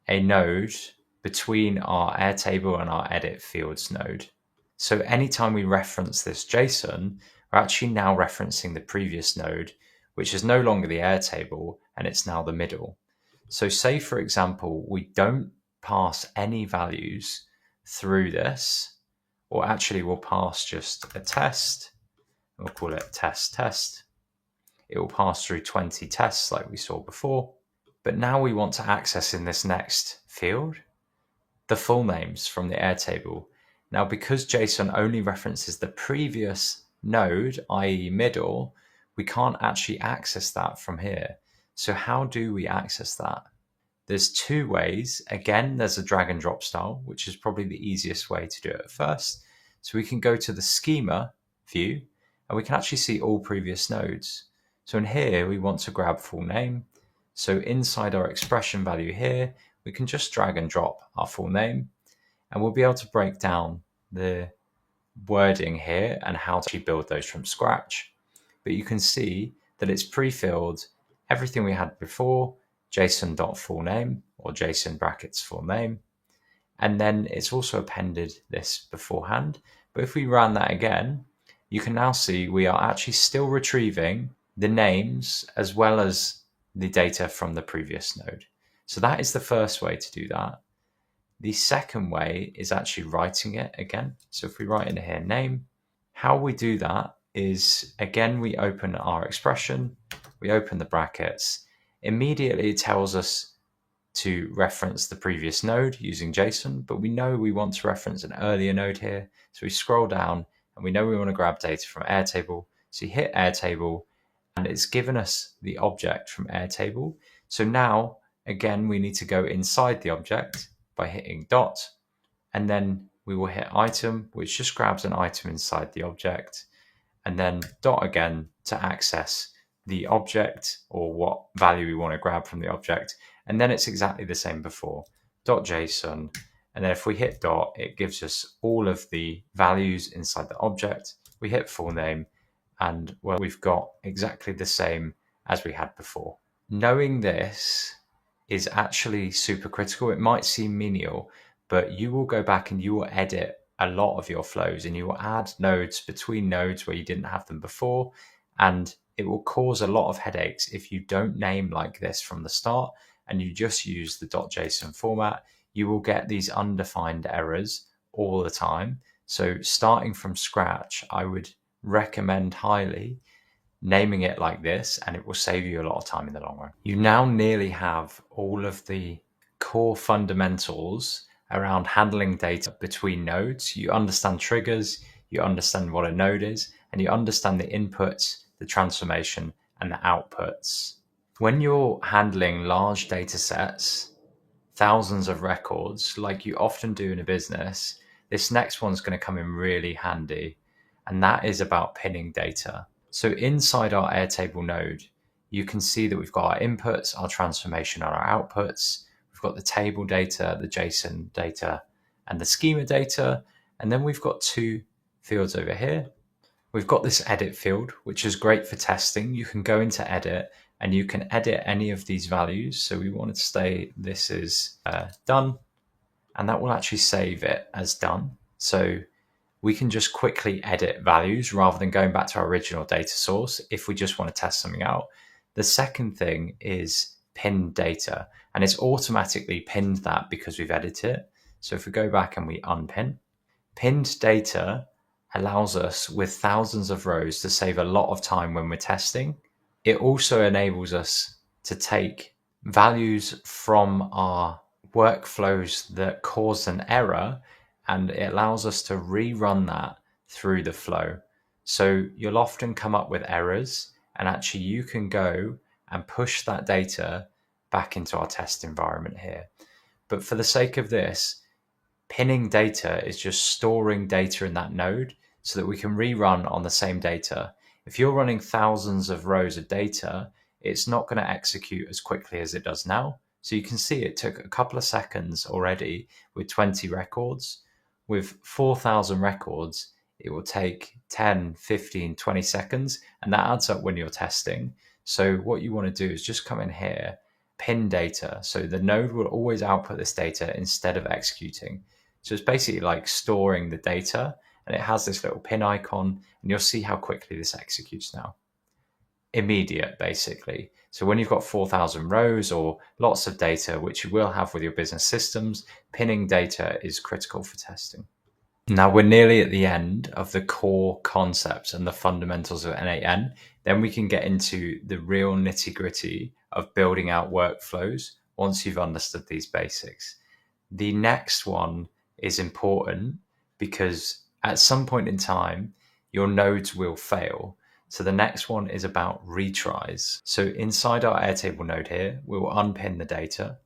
a node between our Airtable and our edit fields node. So anytime we reference this JSON, we're actually now referencing the previous node, which is no longer the Airtable, and it's now the middle. So say, for example, we don't pass any values through this, or actually we'll pass just a test. We'll call it test. It will pass through 20 tests like we saw before. But now we want to access in this next field the full names from the Airtable. Now, because JSON only references the previous node, i.e. middle, we can't actually access that from here. So how do we access that? There's two ways. Again, there's a drag and drop style, which is probably the easiest way to do it at first. So we can go to the schema view and we can actually see all previous nodes. So in here, we want to grab full name. So inside our expression value here, we can just drag and drop our full name and we'll be able to break down the wording here and how to build those from scratch. But you can see that it's pre-filled everything we had before, JSON.fullName or JSON brackets full name. And then it's also appended this beforehand. But if we run that again, you can now see we are actually still retrieving the names as well as the data from the previous node. So that is the first way to do that. The second way is actually writing it again. So if we write in here name, how we do that is, again, we open our expression, we open the brackets, immediately it tells us to reference the previous node using JSON, but we know we want to reference an earlier node here. So we scroll down and we know we want to grab data from Airtable. So you hit Airtable and it's given us the object from Airtable. So now, again, we need to go inside the object by hitting dot, and then we will hit item, which just grabs an item inside the object, and then dot again to access the object or what value we want to grab from the object. And then it's exactly the same before, .json. And then if we hit dot, it gives us all of the values inside the object. We hit full name and well, we've got exactly the same as we had before. Knowing this is actually super critical. It might seem menial, but you will go back and you will edit a lot of your flows and you will add nodes between nodes where you didn't have them before. And it will cause a lot of headaches if you don't name like this from the start and you just use the .json format. You will get these undefined errors all the time. So starting from scratch, I would recommend highly naming it like this, and it will save you a lot of time in the long run. You now nearly have all of the core fundamentals around handling data between nodes. You understand triggers, you understand what a node is, and you understand the inputs, the transformation, and the outputs. When you're handling large data sets, thousands of records, like you often do in a business, this next one's going to come in really handy, and that is about pinning data. So inside our Airtable node, you can see that we've got our inputs, our transformation, and our outputs. We've got the table data, the JSON data, and the schema data. And then we've got two fields over here. We've got this edit field, which is great for testing. You can go into edit and you can edit any of these values. So we want to say this is done, and that will actually save it as done. So we can just quickly edit values rather than going back to our original data source if we just want to test something out. The second thing is pinned data, and it's automatically pinned that because we've edited it. So if we go back and we unpin, pinned data allows us with thousands of rows to save a lot of time when we're testing. It also enables us to take values from our workflows that cause an error, and it allows us to rerun that through the flow. So you'll often come up with errors, and actually you can go and push that data back into our test environment here. But for the sake of this, pinning data is just storing data in that node so that we can rerun on the same data. If you're running thousands of rows of data, it's not going to execute as quickly as it does now. So you can see it took a couple of seconds already with 20 records. With 4,000 records, it will take 10, 15, 20 seconds, and that adds up when you're testing. So what you want to do is just come in here, pin data. So the node will always output this data instead of executing. So it's basically like storing the data, and it has this little pin icon, and you'll see how quickly this executes now. Immediate, basically. So when you've got 4,000 rows or lots of data, which you will have with your business systems, pinning data is critical for testing. Now we're nearly at the end of the core concepts and the fundamentals of N8N. Then we can get into the real nitty-gritty of building out workflows once you've understood these basics. The next one is important because at some point in time, your nodes will fail. So the next one is about retries. So inside our Airtable node here, we will unpin the data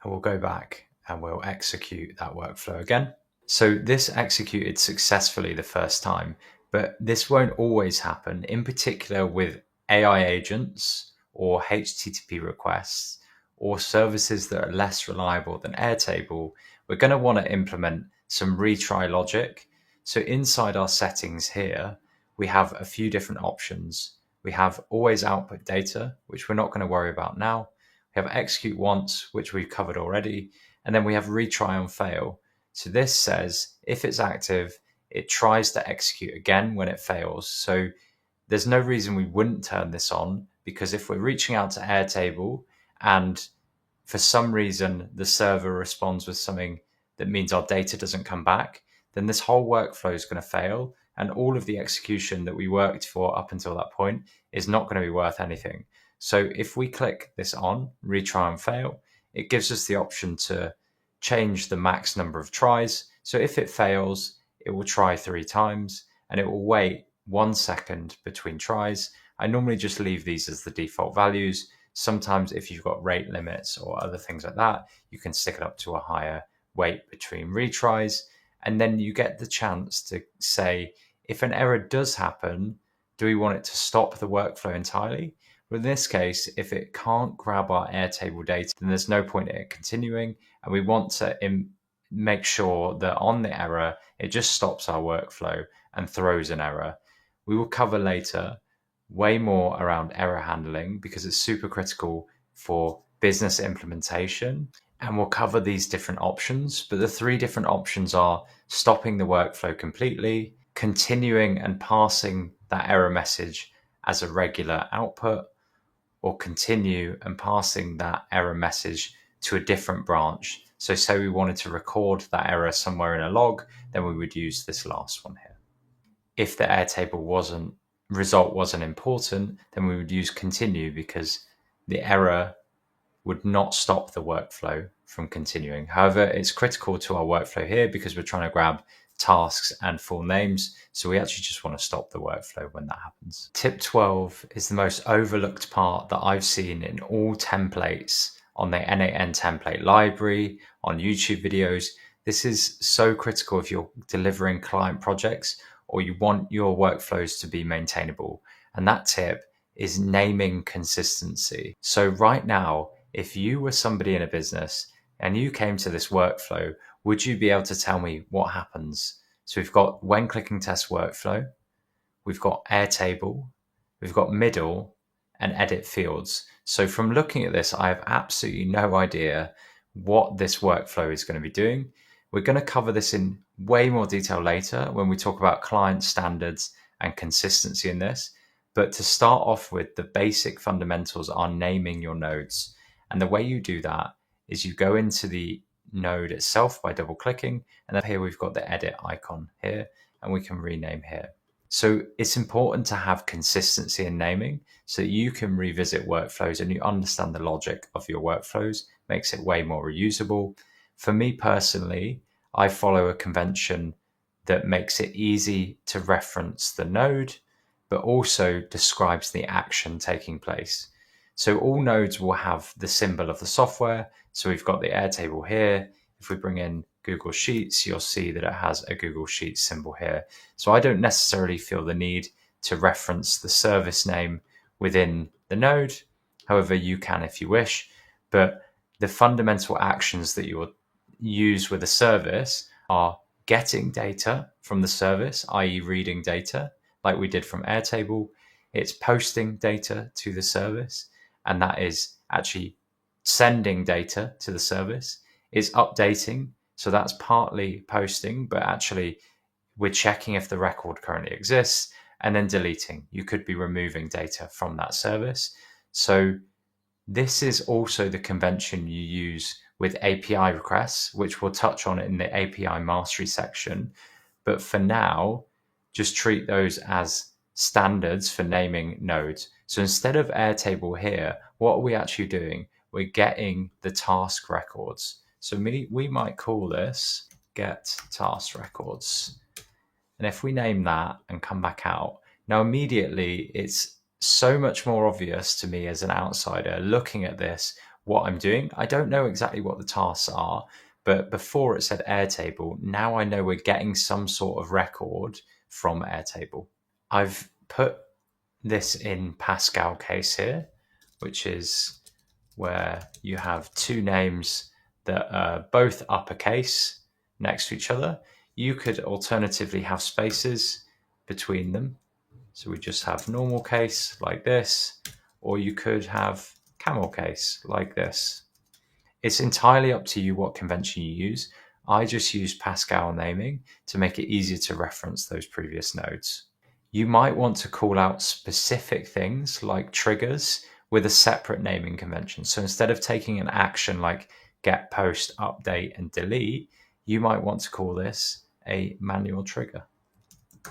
and we'll go back and we'll execute that workflow again. So this executed successfully the first time, but this won't always happen, in particular with AI agents or HTTP requests or services that are less reliable than Airtable. We're going to want to implement some retry logic. So inside our settings here, we have a few different options. We have always output data, which we're not going to worry about now. We have execute once, which we've covered already. And then we have retry on fail. So this says if it's active, it tries to execute again when it fails. So there's no reason we wouldn't turn this on, because if we're reaching out to Airtable and for some reason the server responds with something that means our data doesn't come back, then this whole workflow is going to fail. And all of the execution that we worked for up until that point is not going to be worth anything. So if we click this on, retry and fail, it gives us the option to change the max number of tries. So if it fails, it will try 3 times and it will wait 1 second between tries. I normally just leave these as the default values. Sometimes if you've got rate limits or other things like that, you can stick it up to a higher wait between retries. And then you get the chance to say, if an error does happen, do we want it to stop the workflow entirely? But in this case, if it can't grab our Airtable data, then there's no point in it continuing. And we want to make sure that on the error, it just stops our workflow and throws an error. We will cover later way more around error handling because it's super critical for business implementation. And we'll cover these different options. But the 3 different options are stopping the workflow completely, continuing and passing that error message as a regular output, or continue and passing that error message to a different branch. So say we wanted to record that error somewhere in a log, then we would use this last one here. If the Airtable result wasn't important, then we would use continue because the error would not stop the workflow from continuing. However, it's critical to our workflow here because we're trying to grab tasks and full names. So we actually just want to stop the workflow when that happens. Tip 12 is the most overlooked part that I've seen in all templates on the N8N template library, on YouTube videos. This is so critical if you're delivering client projects or you want your workflows to be maintainable. And that tip is naming consistency. So right now, if you were somebody in a business and you came to this workflow, would you be able to tell me what happens? So we've got when clicking test workflow, we've got Airtable, we've got middle and edit fields. So from looking at this, I have absolutely no idea what this workflow is going to be doing. We're going to cover this in way more detail later when we talk about client standards and consistency in this. But to start off with, the basic fundamentals are naming your nodes. And the way you do that is you go into the node itself by double clicking. And then here we've got the edit icon here and we can rename here. So it's important to have consistency in naming so that you can revisit workflows and you understand the logic of your workflows, makes it way more reusable. For me personally, I follow a convention that makes it easy to reference the node, but also describes the action taking place. So all nodes will have the symbol of the software. So we've got the Airtable here. If we bring in Google Sheets, you'll see that it has a Google Sheets symbol here. So I don't necessarily feel the need to reference the service name within the node. However, you can if you wish. But the fundamental actions that you will use with a service are getting data from the service, i.e. reading data, like we did from Airtable. It's posting data to the service, and that is actually sending data to the service. It's updating, so that's partly posting, but actually we're checking if the record currently exists, and then deleting. You could be removing data from that service. So this is also the convention you use with API requests, which we'll touch on in the API mastery section. But for now, just treat those as standards for naming nodes. So instead of Airtable here, what are we actually doing? We're getting the task records. So we might call this get task records. And if we name that and come back out, now immediately it's so much more obvious to me as an outsider looking at this, what I'm doing. I don't know exactly what the tasks are, but before it said Airtable, now I know we're getting some sort of record from Airtable. I've put this in Pascal case here, which is where you have two names that are both uppercase next to each other. You could alternatively have spaces between them. So we just have normal case like this, or you could have camel case like this. It's entirely up to you what convention you use. I just use Pascal naming to make it easier to reference those previous nodes. You might want to call out specific things like triggers with a separate naming convention. So instead of taking an action like get, post, update, and delete, you might want to call this a manual trigger.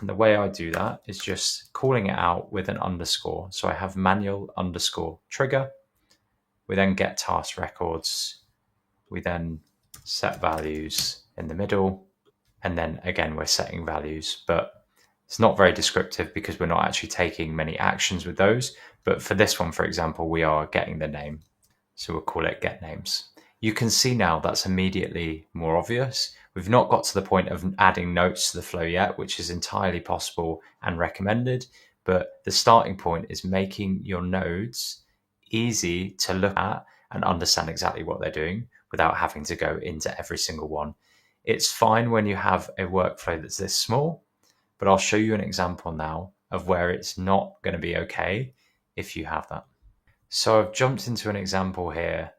And the way I do that is just calling it out with an underscore. So I have manual underscore trigger. We then get task records. We then set values in the middle. And then again, we're setting values, but it's not very descriptive because we're not actually taking many actions with those. But for this one, for example, we are getting the name. So we'll call it get names. You can see now that's immediately more obvious. We've not got to the point of adding notes to the flow yet, which is entirely possible and recommended. But the starting point is making your nodes easy to look at and understand exactly what they're doing without having to go into every single one. It's fine when you have a workflow that's this small, but I'll show you an example now of where it's not going to be okay if you have that. So I've jumped into an example here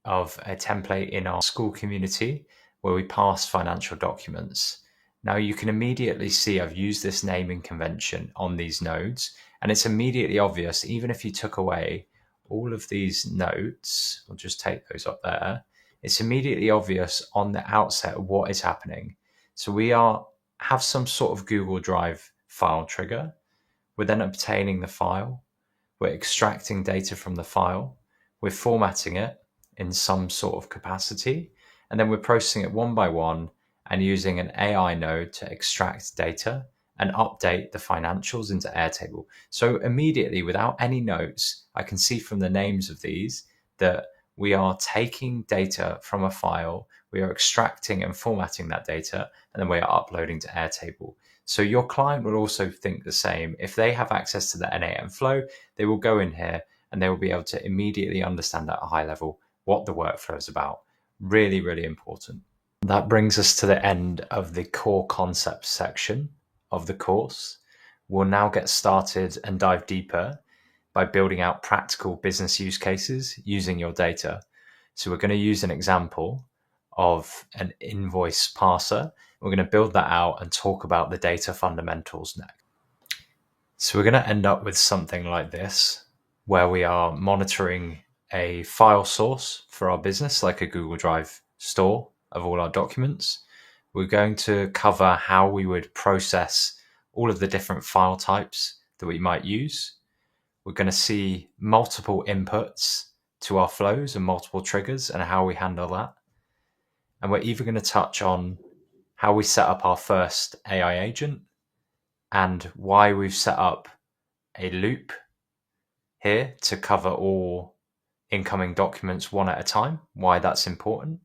of a template in our school community where we pass financial documents. Now you can immediately see I've used this naming convention on these nodes, and it's immediately obvious, even if you took away all of these notes, we'll just take those up there, it's immediately obvious on the outset what is happening. So we have some sort of Google Drive file trigger. We're then obtaining the file. We're extracting data from the file. We're formatting it in some sort of capacity. And then we're processing it one by one and using an AI node to extract data and update the financials into Airtable. So immediately, without any notes, I can see from the names of these that we are taking data from a file, we are extracting and formatting that data, and then we are uploading to Airtable. So your client will also think the same. If they have access to the N8N flow, they will go in here and they will be able to immediately understand at a high level what the workflow is about. Really, really important. That brings us to the end of the core concepts section of the course. We'll now get started and dive deeper by building out practical business use cases using your data. So we're going to use an example of an invoice parser. We're going to build that out and talk about the data fundamentals next. So we're going to end up with something like this, where we are monitoring a file source for our business, like a Google Drive store of all our documents. We're going to cover how we would process all of the different file types that we might use. We're going to see multiple inputs to our flows and multiple triggers and how we handle that. And we're even going to touch on how we set up our first AI agent and why we've set up a loop here to cover all incoming documents one at a time, why that's important,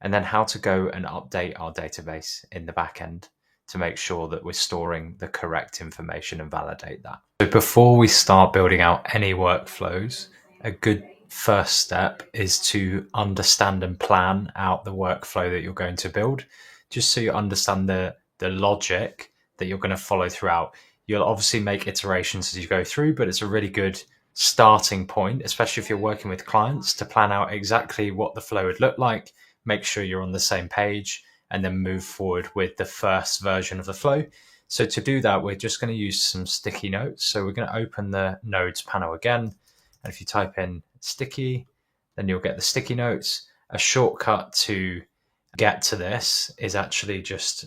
and then how to go and update our database in the back end to make sure that we're storing the correct information and validate that. So before we start building out any workflows, a good first step is to understand and plan out the workflow that you're going to build, just so you understand the logic that you're going to follow throughout. You'll obviously make iterations as you go through, but it's a really good starting point, especially if you're working with clients, to plan out exactly what the flow would look like, make sure you're on the same page, and then move forward with the first version of the flow. So to do that, we're just going to use some sticky notes. So we're going to open the nodes panel again. And if you type in sticky, then you'll get the sticky notes. A shortcut to get to this is actually just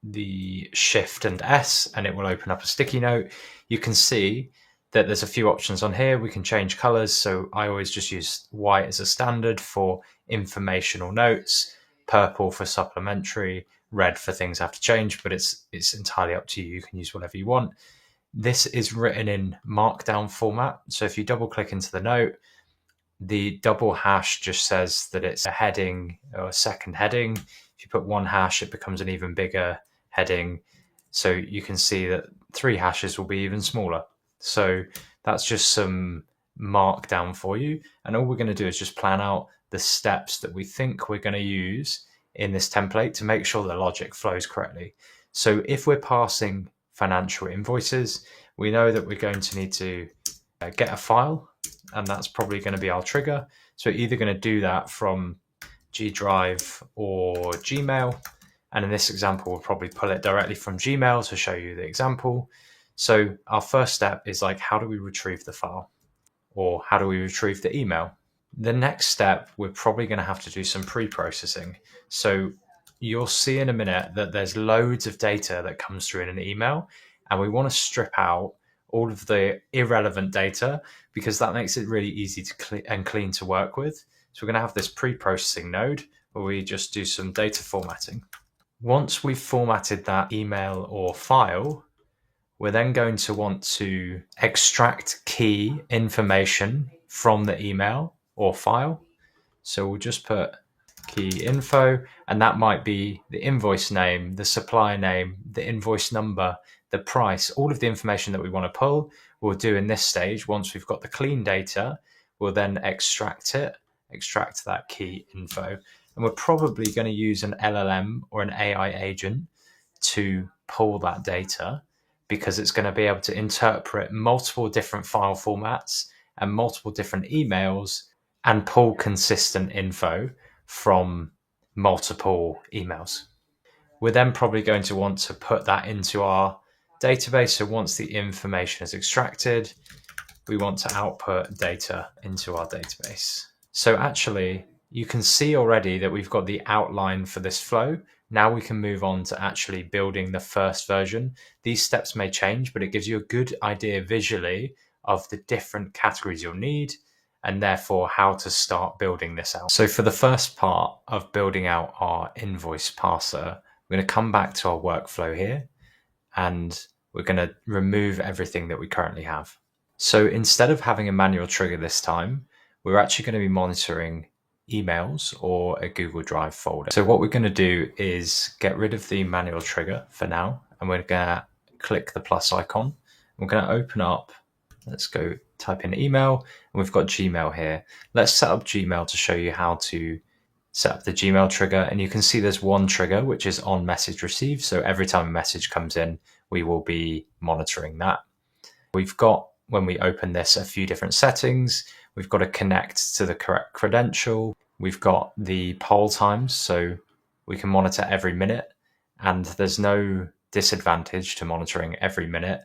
the Shift and S, and it will open up a sticky note. You can see that there's a few options on here. We can change colors. So I always just use white as a standard for informational notes, purple for supplementary, red for things I have to change, but it's entirely up to you. You can use whatever you want. This is written in markdown format. So if you double click into the note, the double hash just says that it's a heading or a second heading. If you put one hash, it becomes an even bigger heading. So you can see that 3 hashes will be even smaller. So that's just some markdown for you. And all we're going to do is just plan out the steps that we think we're going to use in this template to make sure the logic flows correctly. So if we're passing financial invoices, we know that we're going to need to get a file, and that's probably going to be our trigger. So we're either going to do that from G Drive or Gmail. And in this example, we'll probably pull it directly from Gmail to show you the example. So our first step is like, how do we retrieve the file? Or how do we retrieve the email? The next step, we're probably going to have to do some pre-processing. So you'll see in a minute that there's loads of data that comes through in an email, and we want to strip out all of the irrelevant data because that makes it really easy to and clean to work with. So we're going to have this pre-processing node where we just do some data formatting. Once we've formatted that email or file, we're then going to want to extract key information from the email or file. So we'll just put key info, and that might be the invoice name, the supplier name, the invoice number, the price, all of the information that we want to pull. We'll do in this stage. Once we've got the clean data, we'll then extract that key info. And we're probably going to use an LLM or an AI agent to pull that data, because it's going to be able to interpret multiple different file formats and multiple different emails and pull consistent info from multiple emails. We're then probably going to want to put that into our database. So once the information is extracted, we want to output data into our database. So actually, you can see already that we've got the outline for this flow. Now we can move on to actually building the first version. These steps may change, but it gives you a good idea visually of the different categories you'll need, and therefore how to start building this out. So for the first part of building out our invoice parser, we're going to come back to our workflow here, and we're going to remove everything that we currently have. So instead of having a manual trigger this time, we're actually going to be monitoring emails or a Google Drive folder. So what we're going to do is get rid of the manual trigger for now, and we're going to click the plus icon. We're going to open up, let's go type in email, and we've got Gmail here. Let's set up Gmail to show you how to set up the Gmail trigger. And you can see there's one trigger, which is on message received. So every time a message comes in, we will be monitoring that. We've got, when we open this, a few different settings. We've got to connect to the correct credential. We've got the poll times, so we can monitor every minute, and there's no disadvantage to monitoring every minute,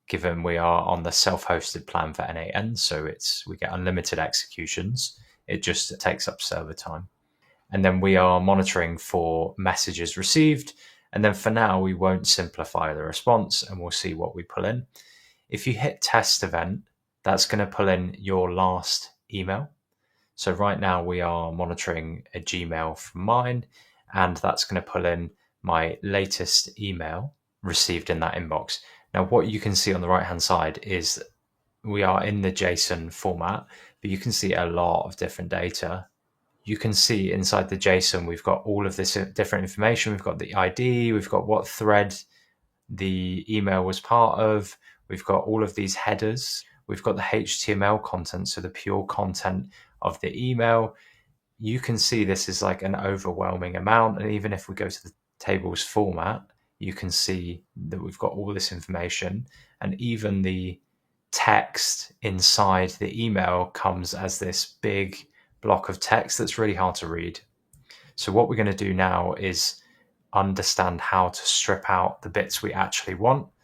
given we are on the self-hosted plan for NAN, so we get unlimited executions. It just takes up server time. And then we are monitoring for messages received, and then for now we won't simplify the response, and we'll see what we pull in. If you hit test event, that's going to pull in your last email. So right now we are monitoring a Gmail from mine, and that's going to pull in my latest email received in that inbox. Now, what you can see on the right-hand side is we are in the JSON format, but you can see a lot of different data. You can see inside the JSON, we've got all of this different information. We've got the ID, we've got what thread the email was part of. We've got all of these headers. We've got the HTML content, so the pure content of the email. You can see this is like an overwhelming amount. And even if we go to the tables format, you can see that we've got all this information, and even the text inside the email comes as this big block of text that's really hard to read. So what we're going to do now is understand how to strip out the bits we actually want.